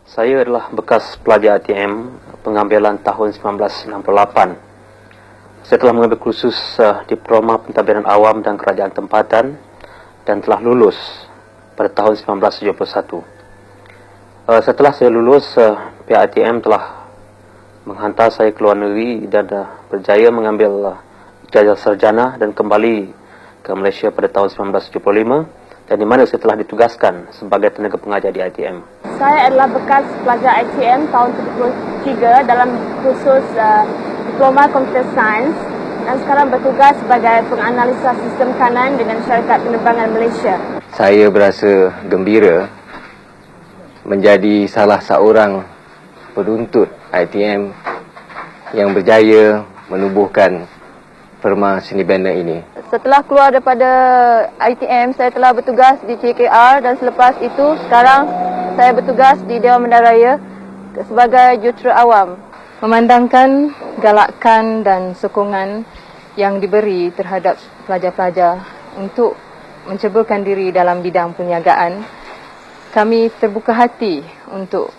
Saya adalah bekas pelajar ITM pengambilan tahun 1968. Saya telah mengambil kursus Diploma Pentadbiran Awam dan Kerajaan Tempatan dan telah lulus pada tahun 1971. Setelah saya lulus, pihak ITM telah menghantar saya ke luar negeri dan berjaya mengambil ijazah sarjana dan kembali ke Malaysia pada tahun 1975, dan di mana saya telah ditugaskan sebagai tenaga pengajar di ITM. Saya adalah bekas pelajar ITM tahun 73 dalam kursus Diploma Computer Science dan sekarang bertugas sebagai penganalisa sistem kanan dengan Syarikat Penerbangan Malaysia. Saya berasa gembira menjadi salah seorang penuntut ITM yang berjaya menubuhkan firma seni bina ini. Setelah keluar daripada ITM, saya telah bertugas di KKR dan selepas itu sekarang saya bertugas di Dewan Mendaraya sebagai jurutera awam. Memandangkan galakan dan sokongan yang diberi terhadap pelajar-pelajar untuk menceburkan diri dalam bidang perniagaan, kami terbuka hati untuk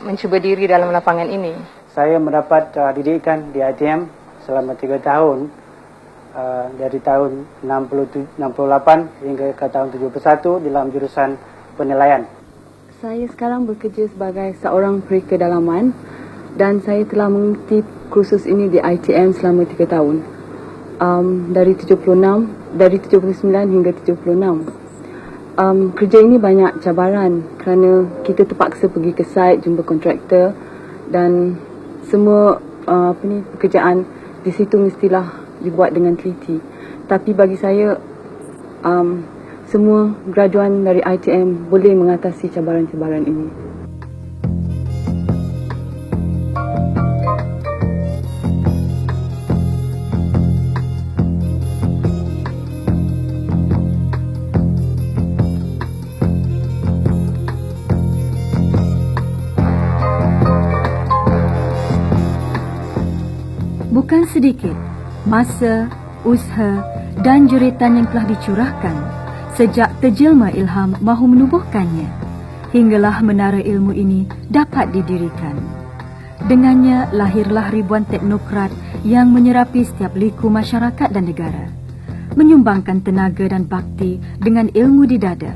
mencuba diri dalam lapangan ini. Saya mendapat didikan di ITM selama 3 tahun, dari tahun 68 hingga ke tahun 71 dalam jurusan penilaian. Saya sekarang bekerja sebagai seorang perikedalaman dan saya telah mengikuti kursus ini di ITM selama 3 tahun. Dari 79 hingga 76. Kerja ini banyak cabaran kerana kita terpaksa pergi ke site, jumpa kontraktor dan semua pekerjaan di situ mestilah dibuat dengan teliti. Tapi bagi saya, semua graduan dari ITM boleh mengatasi cabaran-cabaran ini. Bukan sedikit masa, usaha dan juritan yang telah dicurahkan sejak terjelma ilham mahu menubuhkannya hinggalah menara ilmu ini dapat didirikan. Dengannya lahirlah ribuan teknokrat yang menyerapi setiap liku masyarakat dan negara, menyumbangkan tenaga dan bakti dengan ilmu di dada,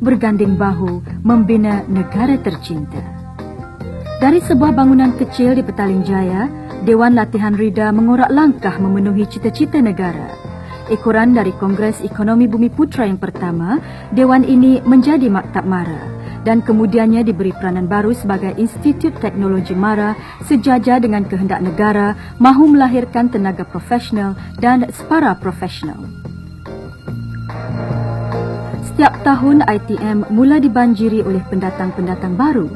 berganding bahu membina negara tercinta. Dari sebuah bangunan kecil di Petaling Jaya, Dewan Latihan Rida mengorak langkah memenuhi cita-cita negara. Ekoran dari Kongres Ekonomi Bumi Putra yang pertama, Dewan ini menjadi Maktab Mara dan kemudiannya diberi peranan baru sebagai Institut Teknologi Mara sejajar dengan kehendak negara mahu melahirkan tenaga profesional dan separa profesional. Setiap tahun ITM mula dibanjiri oleh pendatang-pendatang baru.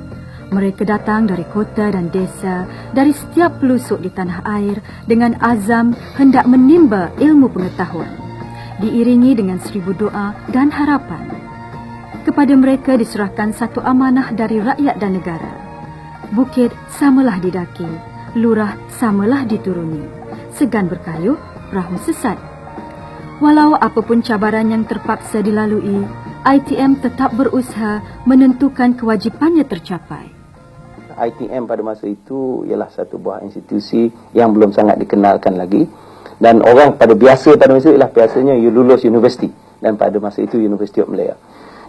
Mereka datang dari kota dan desa, dari setiap pelosok di tanah air dengan azam hendak menimba ilmu pengetahuan, diiringi dengan 1000 doa dan harapan. Kepada mereka diserahkan satu amanah dari rakyat dan negara. Bukit samalah didaki, lurah samalah dituruni. Segan berkayuh, perahu sesat. Walau apapun cabaran yang terpaksa dilalui, ITM tetap berusaha menentukan kewajipannya tercapai. ITM pada masa itu ialah satu buah institusi yang belum sangat dikenalkan lagi, dan orang pada biasa pada masa itu ialah biasanya you lulus universiti, dan pada masa itu University of Malaya.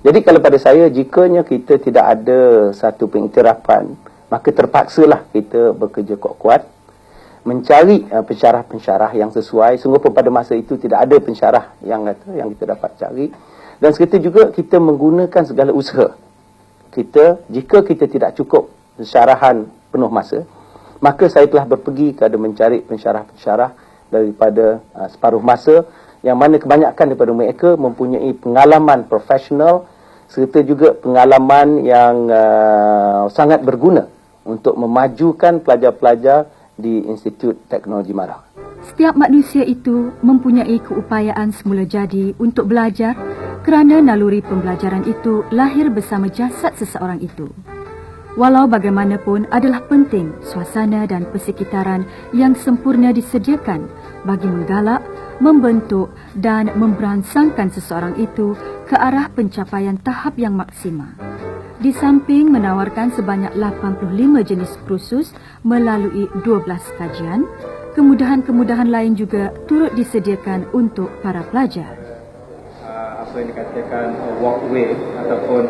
Jadi kalau pada saya, jikanya kita tidak ada satu pengiktirafan, maka terpaksalah kita bekerja kuat-kuat mencari pensyarah-pensyarah yang sesuai. Sungguh pun pada masa itu tidak ada pensyarah yang kita dapat cari, dan seketika juga kita menggunakan segala usaha kita. Jika kita tidak cukup pensyarahan penuh masa, maka saya telah berpergi kepada mencari pensyarah-pensyarah daripada separuh masa, yang mana kebanyakan daripada mereka mempunyai pengalaman profesional serta juga pengalaman yang sangat berguna untuk memajukan pelajar-pelajar di Institut Teknologi Mara. Setiap manusia itu mempunyai keupayaan semula jadi untuk belajar kerana naluri pembelajaran itu lahir bersama jasad seseorang itu. Walau bagaimanapun adalah penting suasana dan persekitaran yang sempurna disediakan bagi menggalak, membentuk dan memberangsangkan seseorang itu ke arah pencapaian tahap yang maksima. di samping menawarkan sebanyak 85 jenis kursus melalui 12 kajian, kemudahan-kemudahan lain juga turut disediakan untuk para pelajar. Apa yang dikatakan walkway ataupun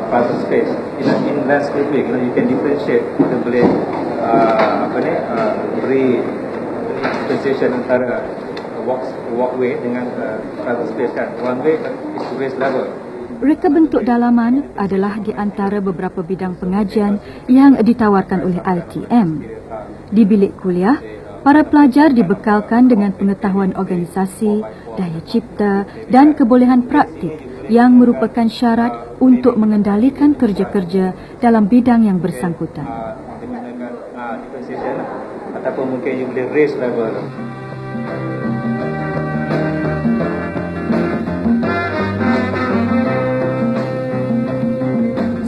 private space in landscaping, you can differentiate, kita boleh beri differentiation antara walkway dengan private space kan. One way is to raise level. Reka bentuk dalaman adalah di antara beberapa bidang pengajian yang ditawarkan oleh ITM. Di bilik kuliah, para pelajar dibekalkan dengan pengetahuan organisasi, daya cipta dan kebolehan praktik yang merupakan syarat untuk mengendalikan kerja-kerja dalam bidang yang bersangkutan. Differentiation ataupun mungkin you boleh raise level.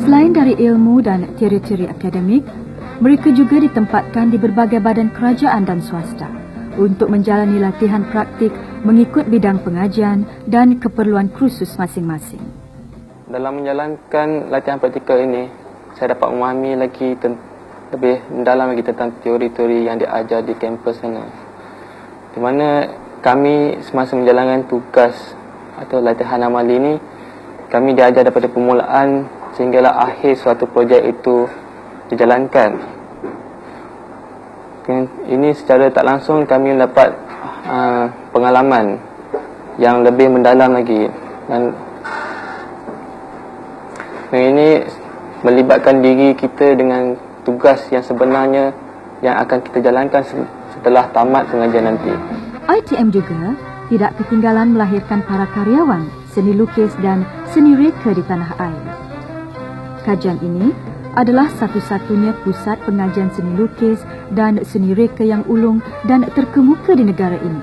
Selain dari ilmu dan teori-teori akademik, mereka juga ditempatkan di berbagai badan kerajaan dan swasta untuk menjalani latihan praktik mengikut bidang pengajian dan keperluan kursus masing-masing. Dalam menjalankan latihan praktikal ini, saya dapat memahami lagi lebih mendalam lagi tentang teori-teori yang diajar di kampus sana. Di mana kami semasa menjalankan tugas atau latihan amali ini, kami diajar daripada permulaan sehinggalah akhir suatu projek itu dijalankan. Ini secara tak langsung kami mendapat pengalaman yang lebih mendalam lagi, dan ini melibatkan diri kita dengan tugas yang sebenarnya yang akan kita jalankan setelah tamat pengajian nanti. ITM juga tidak ketinggalan melahirkan para karyawan seni lukis dan seni reka di tanah air. Kajian ini adalah satu-satunya pusat pengajian seni lukis dan seni reka yang ulung dan terkemuka di negara ini.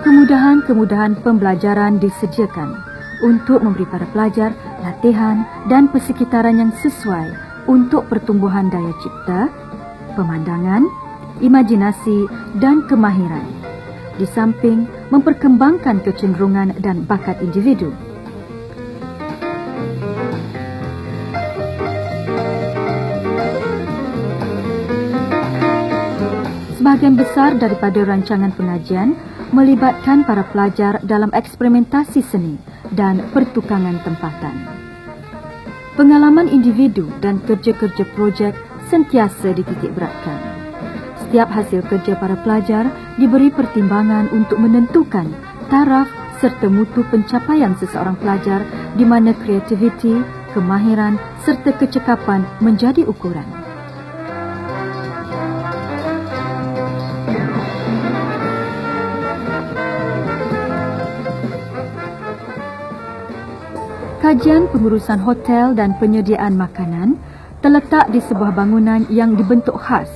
Kemudahan-kemudahan pembelajaran disediakan untuk memberi para pelajar latihan dan persekitaran yang sesuai untuk pertumbuhan daya cipta, pemandangan, imajinasi dan kemahiran, di samping memperkembangkan kecenderungan dan bakat individu. Sebahagian besar daripada rancangan pengajian melibatkan para pelajar dalam eksperimentasi seni dan pertukangan tempatan. Pengalaman individu dan kerja-kerja projek sentiasa dititik beratkan. Setiap hasil kerja para pelajar diberi pertimbangan untuk menentukan taraf serta mutu pencapaian seseorang pelajar di mana kreativiti, kemahiran serta kecekapan menjadi ukuran. Kajian pengurusan hotel dan penyediaan makanan terletak di sebuah bangunan yang dibentuk khas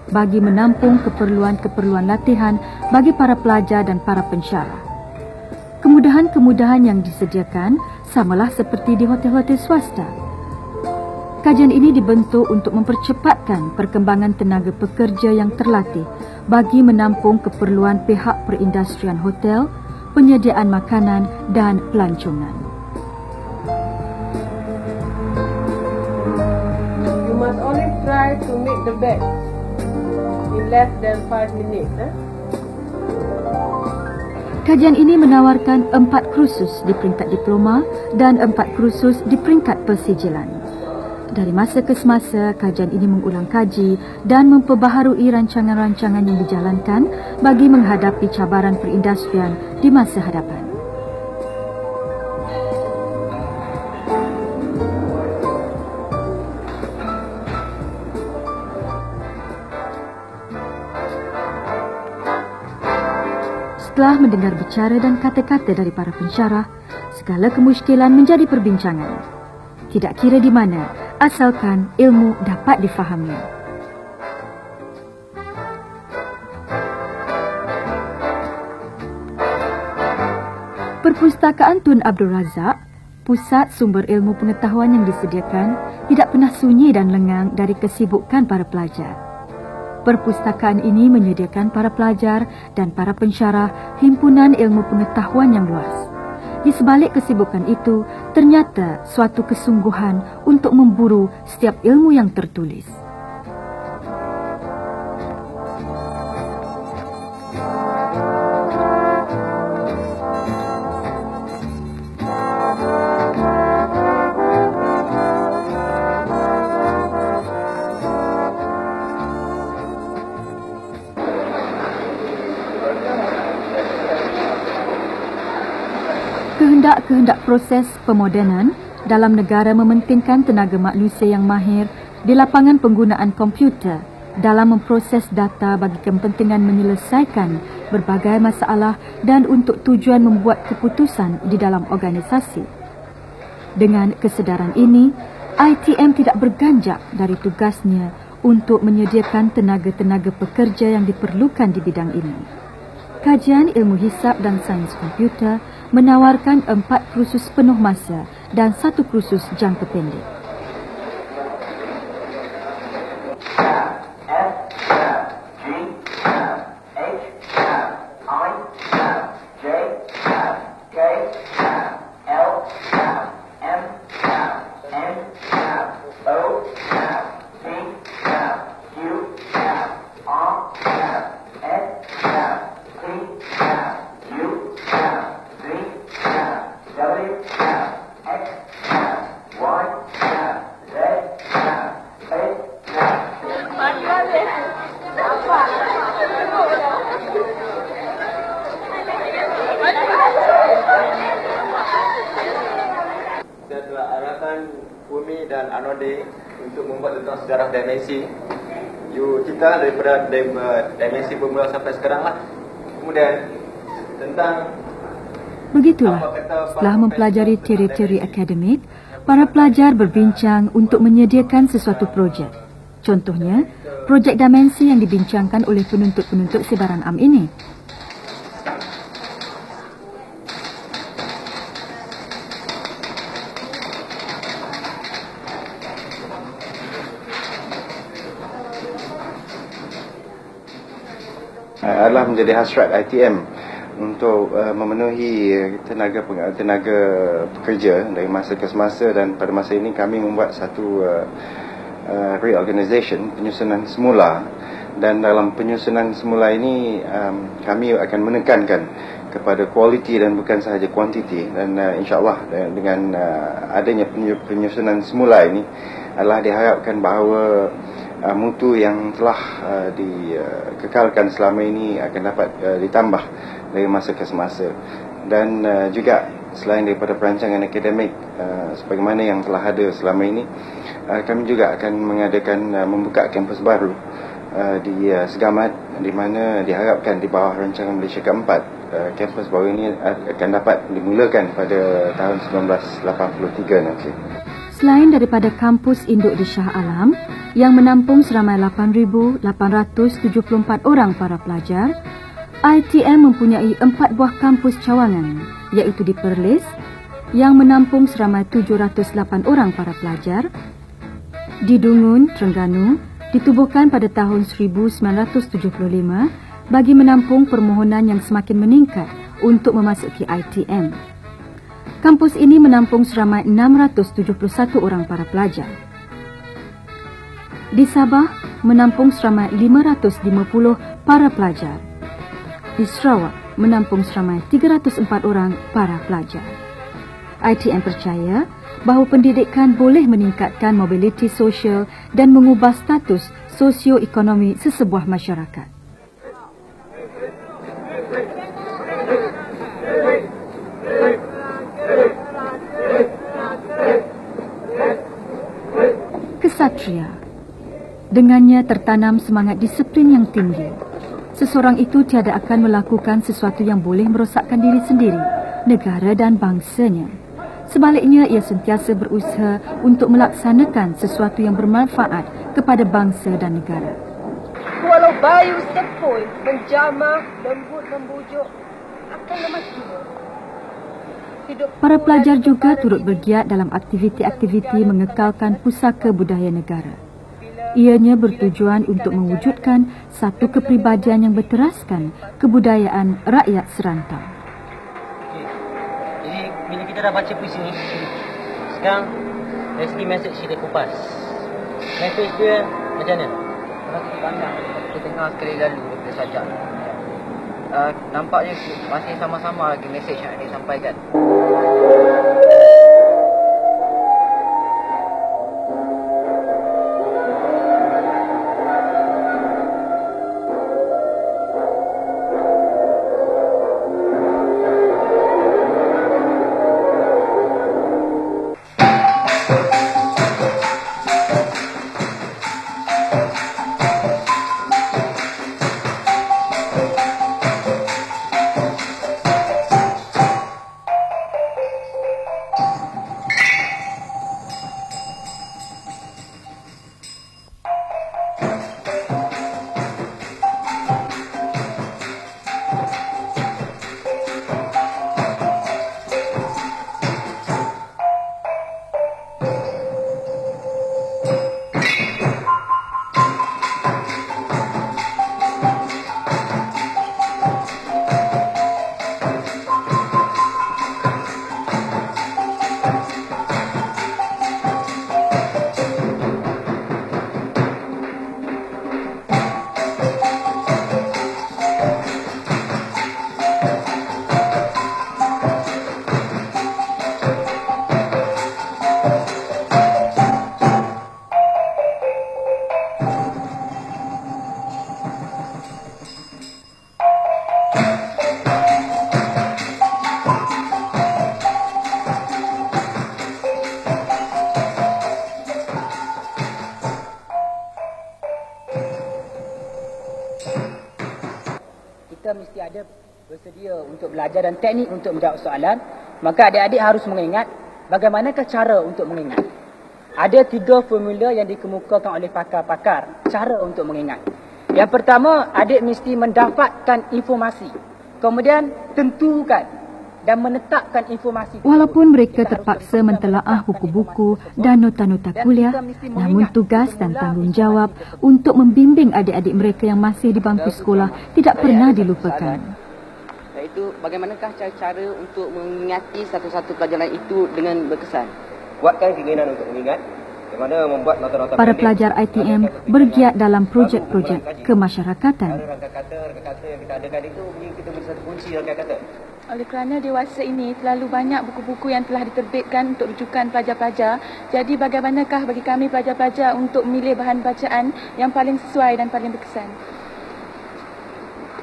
bagi menampung keperluan-keperluan latihan bagi para pelajar dan para pensyarah. Kemudahan-kemudahan yang disediakan samalah seperti di hotel-hotel swasta. Kajian ini dibentuk untuk mempercepatkan perkembangan tenaga pekerja yang terlatih bagi menampung keperluan pihak perindustrian hotel, penyediaan makanan dan pelancongan. Must only try to make the bed in less than 5 minutes. Kajian ini menawarkan 4 kursus di peringkat diploma dan 4 kursus di peringkat persijilan. Dari masa ke semasa, kajian ini mengulang kaji dan memperbaharui rancangan-rancangan yang dijalankan bagi menghadapi cabaran perindustrian di masa hadapan. Setelah mendengar bicara dan kata-kata dari para pensyarah, segala kemusykilan menjadi perbincangan. Tidak kira di mana, asalkan ilmu dapat difahami. Perpustakaan Tun Abdul Razak, pusat sumber ilmu pengetahuan yang disediakan, tidak pernah sunyi dan lengang dari kesibukan para pelajar. Perpustakaan ini menyediakan para pelajar dan para pensyarah himpunan ilmu pengetahuan yang luas. Di sebalik kesibukan itu, ternyata suatu kesungguhan untuk memburu setiap ilmu yang tertulis. Kehendak proses pemodenan dalam negara mementingkan tenaga manusia yang mahir di lapangan penggunaan komputer dalam memproses data bagi kepentingan menyelesaikan berbagai masalah dan untuk tujuan membuat keputusan di dalam organisasi. Dengan kesedaran ini, ITM tidak berganjak dari tugasnya untuk menyediakan tenaga-tenaga pekerja yang diperlukan di bidang ini. Kajian ilmu hisab dan sains komputer menawarkan 4 kursus penuh masa dan 1 kursus jangka pendek. Saya telah arahkan Umi dan Anode untuk membuat tentang sejarah dimensi. Kita daripada dimensi bermula sampai sekarang lah. Kemudian tentang begitulah, setelah mempelajari teori-teori akademik, para pelajar berbincang untuk menyediakan sesuatu projek. Contohnya, projek dimensi yang dibincangkan oleh penuntut-penuntut sebaran am ini. Adalah menjadi hasrat ITM untuk memenuhi tenaga pekerja dari masa ke semasa, dan pada masa ini kami membuat satu reorganisation, penyusunan semula, dan dalam penyusunan semula ini kami akan menekankan kepada kualiti dan bukan sahaja kuantiti, dan insyaAllah dengan adanya penyusunan semula ini adalah diharapkan bahawa mutu yang telah dikekalkan selama ini akan dapat ditambah dari masa ke semasa. Dan juga selain daripada perancangan akademik sebagaimana yang telah ada selama ini, kami juga akan mengadakan membuka kampus baru di Segamat, di mana diharapkan di bawah rancangan Malaysia keempat. Kampus baru ini akan dapat dimulakan pada tahun 1983 nanti. Selain daripada kampus induk di Shah Alam yang menampung seramai 8,874 orang para pelajar, ITM mempunyai 4 buah kampus cawangan, iaitu di Perlis yang menampung seramai 708 orang para pelajar, di Dungun, Terengganu, ditubuhkan pada tahun 1975 bagi menampung permohonan yang semakin meningkat untuk memasuki ITM. Kampus ini menampung seramai 671 orang para pelajar. Di Sabah, menampung seramai 550 para pelajar. Di Sarawak, menampung seramai 304 orang para pelajar. ITM percaya bahawa pendidikan boleh meningkatkan mobiliti sosial dan mengubah status sosioekonomi sesebuah masyarakat. Kesatria. Dengannya tertanam semangat disiplin yang tinggi. Seseorang itu tiada akan melakukan sesuatu yang boleh merosakkan diri sendiri, negara dan bangsanya. Sebaliknya, ia sentiasa berusaha untuk melaksanakan sesuatu yang bermanfaat kepada bangsa dan negara. Walau bayu sepoi, menjamah, lembut, membujuk, akan lemah jiwa. Para pelajar juga turut bergiat dalam aktiviti-aktiviti mengekalkan pusaka budaya negara. Ianya bertujuan untuk mewujudkan satu kepribadian yang berteraskan kebudayaan rakyat serantau. Jadi bila kita dah baca puisi ni, sekarang dari segi mesej dia kupas. Mesej dia macam mana? Kalau kita pandang, kita tengah sekali lalu daripada sajak. Nampaknya masih sama-sama lagi mesej yang disampaikan. Kita mesti ada bersedia untuk belajar dan teknik untuk menjawab soalan. Maka adik-adik harus mengingat bagaimanakah cara untuk mengingat. Ada 3 formula yang dikemukakan oleh pakar-pakar cara untuk mengingat. Yang pertama, adik mesti mendapatkan informasi. Kemudian tentukan dan menetapkan informasi. Walaupun mereka terpaksa mentelaah buku-buku dan nota-nota kuliah, namun tugas dan tanggungjawab untuk membimbing adik-adik mereka yang masih di bangku sekolah tidak pernah dilupakan. Iaitu bagaimanakah cara-cara untuk mengingati satu-satu pelajaran itu dengan berkesan. Buatkan keinginan untuk mengingat, bagaimana membuat nota-nota Para pelajar ITM bergiat dalam projek-projek kemasyarakatan. Rangka-kata yang kita adakan itu, kita beri satu kunci rangka-kata. Oleh kerana dewasa ini terlalu banyak buku-buku yang telah diterbitkan untuk rujukan pelajar-pelajar, jadi bagaimanakah bagi kami pelajar-pelajar untuk memilih bahan bacaan yang paling sesuai dan paling berkesan?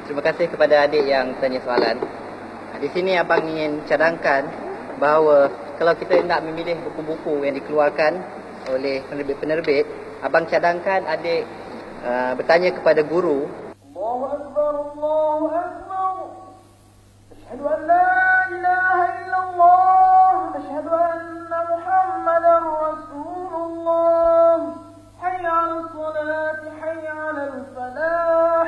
Terima kasih kepada adik yang tanya soalan. Di sini abang ingin cadangkan bahawa kalau kita nak memilih buku-buku yang dikeluarkan oleh penerbit-penerbit, abang cadangkan adik bertanya kepada guru. Allahu Akbar, Allahu Akbar. Asyhadu an la ilaha illallah, asyhadu anna Muhammadar Rasulullah. Hayya 'alas salati, hayya 'alal falah.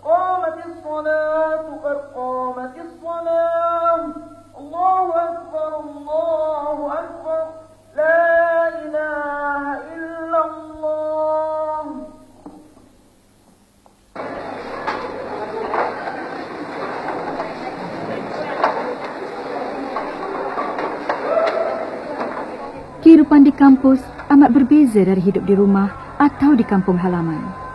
Qamatis salatu, qad qamatis salah. Allahu Akbar, Allahu Akbar. La ilaha illallah. Kehidupan di kampus amat berbeza dari hidup di rumah atau di kampung halaman.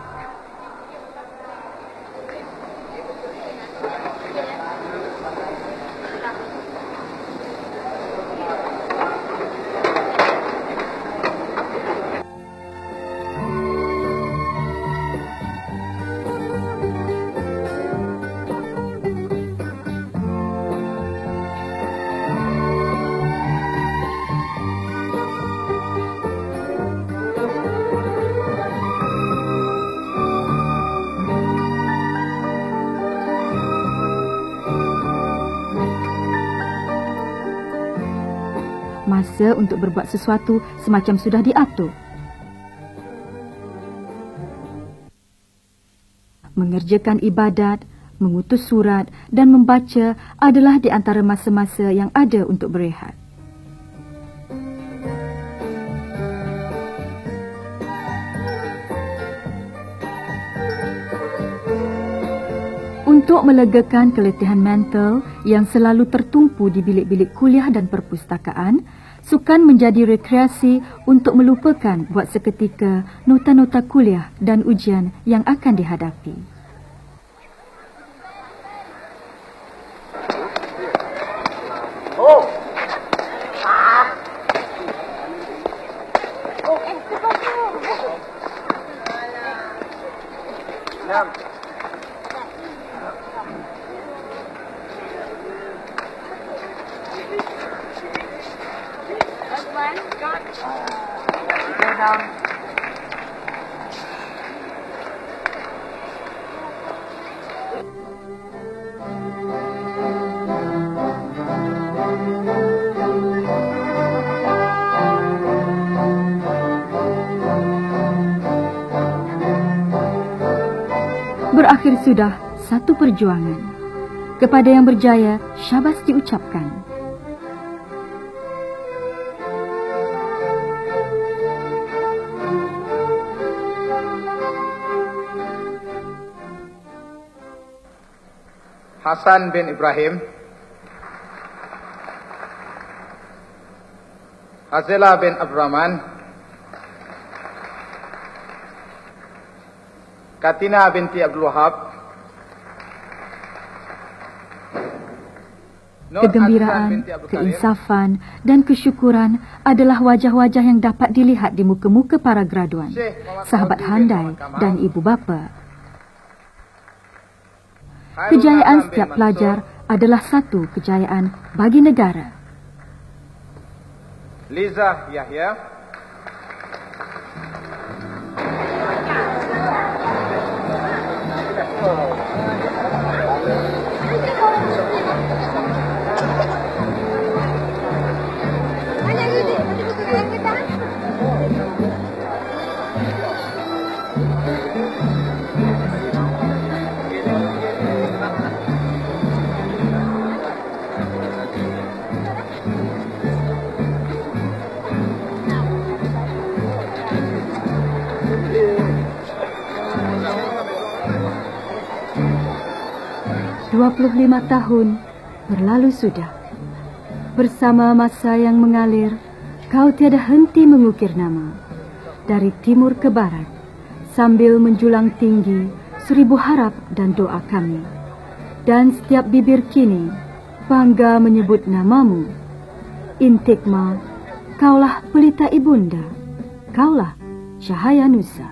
Masa untuk berbuat sesuatu semacam sudah diatur. Mengerjakan ibadat, mengutus surat dan membaca adalah di antara masa-masa yang ada untuk berehat. Untuk melegakan keletihan mental yang selalu tertumpu di bilik-bilik kuliah dan perpustakaan, sukan menjadi rekreasi untuk melupakan buat seketika nota-nota kuliah dan ujian yang akan dihadapi. Berakhir sudah satu perjuangan. Kepada yang berjaya, syabas diucapkan. Hasan bin Ibrahim, Hazela bin Abdurrahman, Katina binti Abdul Wahab, Kegembiraan, keinsafan dan kesyukuran adalah wajah-wajah yang dapat dilihat di muka-muka para graduan, sahabat handai dan ibu bapa. Kejayaan setiap pelajar adalah satu kejayaan bagi negara. Liza Yahya, lima tahun berlalu sudah. Bersama masa yang mengalir, kau tiada henti mengukir nama. Dari timur ke barat, sambil menjulang tinggi 1000 harap dan doa kami. Dan setiap bibir kini bangga menyebut namamu. Intikma, kaulah pelita ibunda, kaulah cahaya nusa.